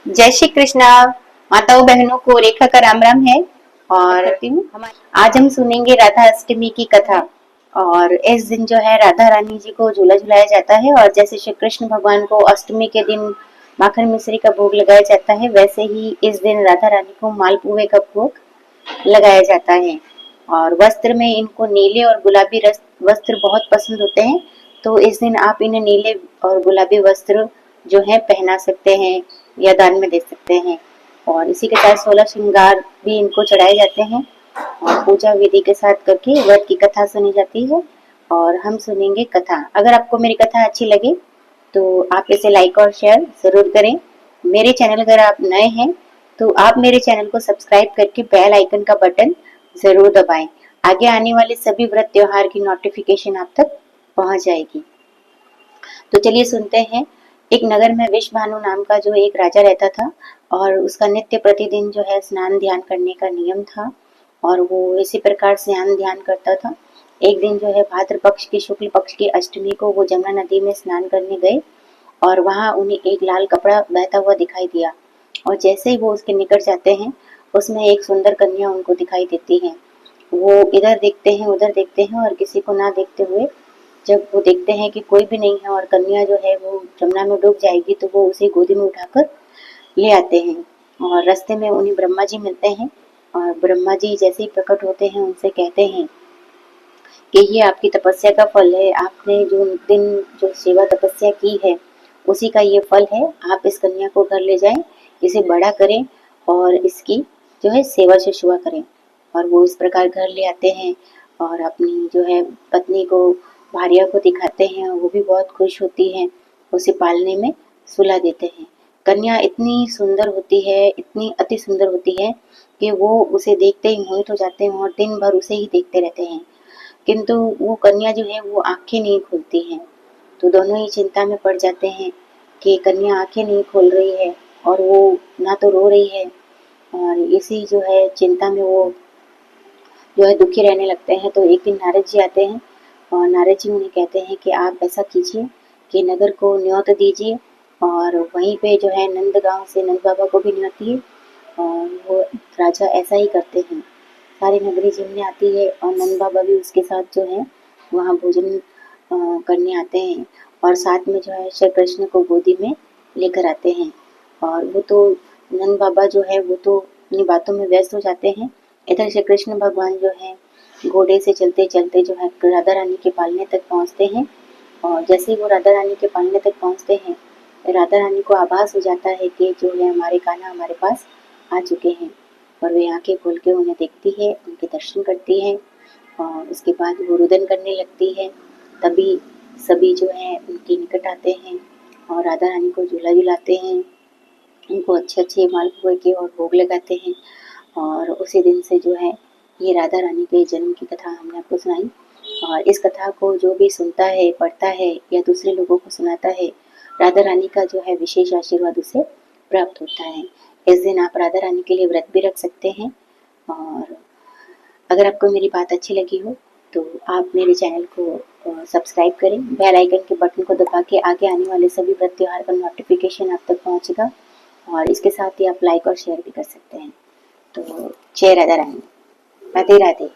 जय श्री कृष्णा। माताओं बहनों को रेखा का राम राम है। और आज हम सुनेंगे राधा अष्टमी की कथा। और इस दिन जो है राधा रानी जी को झूला झुलाया जाता है, और जैसे श्री कृष्ण भगवान को अष्टमी के दिन माखन मिश्री का भोग लगाया जाता है, वैसे ही इस दिन राधा रानी को मालपुए का भोग लगाया जाता है। और वस्त्र में इनको नीले और गुलाबी वस्त्र बहुत पसंद होते हैं, तो इस दिन आप इन्हें नीले और गुलाबी वस्त्र जो है पहना सकते हैं या दान में दे सकते हैं। और इसी के साथ 16 श्रृंगार भी इनको चढ़ाए जाते हैं, और पूजा विधि के साथ करके व्रत की कथा सुनी जाती है। और हम सुनेंगे कथा। अगर आपको मेरी कथा अच्छी लगे तो आप इसे लाइक और शेयर जरूर करें। मेरे चैनल अगर आप नए हैं तो आप मेरे चैनल को सब्सक्राइब करके बेल आइकन का बटन जरूर दबाएं। आगे आने वाले सभी व्रत त्योहार की नोटिफिकेशन आप तक पहुंच जाएगी। तो चलिए सुनते हैं। एक नगर में विश्वभानु नाम का जो एक राजा रहता था, और उसका नित्य प्रतिदिन जो है स्नान ध्यान करने का नियम था, और वो इसी प्रकार स्नान ध्यान करता था। एक दिन जो है भाद्र पक्ष की शुक्ल पक्ष की अष्टमी को वो जमुना नदी में स्नान करने गए, और वहां उन्हें एक लाल कपड़ा बहता हुआ दिखाई दिया। और जैसे ही वो उसके निकट जाते हैं, उसमें एक सुंदर कन्या उनको दिखाई देती है। वो इधर देखते हैं उधर देखते हैं, और किसी को ना देखते हुए जब वो देखते हैं कि कोई भी नहीं है और कन्या जो है वो जमुना में डूब जाएगी, तो वो उसे गोदी में उठाकर ले आते हैं। और रास्ते में उन्हें ब्रह्मा जी मिलते हैं, और ब्रह्मा जी जैसे ही प्रकट होते हैं उनसे कहते हैं कि ये आपकी तपस्या का फल है। आपने जो दिन जो सेवा तपस्या की है उसी का ये फल है। आप इस कन्या को घर ले जाएं, इसे बड़ा करें और इसकी जो है सेवा शुश्रूषा करें। और वो इस प्रकार घर ले आते हैं, और अपनी जो है पत्नी को भार्या को दिखाते हैं, और वो भी बहुत खुश होती है। उसे पालने में सुला देते हैं। कन्या इतनी सुंदर होती है, इतनी अति सुंदर होती है कि वो उसे देखते ही मोहित हो जाते हैं और दिन भर उसे ही देखते रहते हैं। किंतु वो कन्या जो है वो आंखें नहीं खोलती है। तो दोनों ही चिंता में पड़ जाते हैं कि कन्या आंखें नहीं खोल रही है, और वो ना तो रो रही है। और इसी जो है चिंता में वो जो है दुखी रहने लगते हैं। तो एक दिन नारद जी आते हैं, और नारद जी उन्हें कहते हैं कि आप ऐसा कीजिए कि नगर को न्योत दीजिए, और वहीं पे जो है नंद गांव से नंद बाबा को भी न्योत दिए। और वो राजा ऐसा ही करते हैं। सारी नगरी झूमने आती है, और नंद बाबा भी उसके साथ जो है वहाँ भोजन करने आते हैं, और साथ में जो है श्री कृष्ण को गोदी में लेकर आते हैं। और वो तो नंद बाबा जो है वो तो अपनी बातों में व्यस्त हो जाते हैं। इधर श्री कृष्ण भगवान जो है घोड़े से चलते चलते जो है राधा रानी के पालने तक पहुँचते हैं। और जैसे ही वो राधा रानी के पालने तक पहुँचते हैं, राधा रानी को आभास हो जाता है कि जो है हमारे कान्हा हमारे पास आ चुके हैं। और वे आंखें खोल के उन्हें देखती है, उनके दर्शन करती है, और उसके बाद वो रुदन करने लगती है। तभी सभी जो है उनके निकट आते हैं, और राधा रानी को झूला झुलाते हैं, उनको अच्छे अच्छे मालपुए के और भोग लगाते हैं। और उसी दिन से जो है ये राधा रानी के जन्म की कथा हमने आपको सुनाई। और इस कथा को जो भी सुनता है, पढ़ता है या दूसरे लोगों को सुनाता है, राधा रानी का जो है विशेष आशीर्वाद उसे प्राप्त होता है। इस दिन आप राधा रानी के लिए व्रत भी रख सकते हैं। और अगर आपको मेरी बात अच्छी लगी हो तो आप मेरे चैनल को सब्सक्राइब करें। बेल आइकन के बटन को दबा के आगे आने वाले सभी व्रत त्योहार का नोटिफिकेशन आप तक पहुंचेगा। और इसके साथ ही आप लाइक और शेयर भी कर सकते हैं। तो जय राधा रानी, राधे राधे।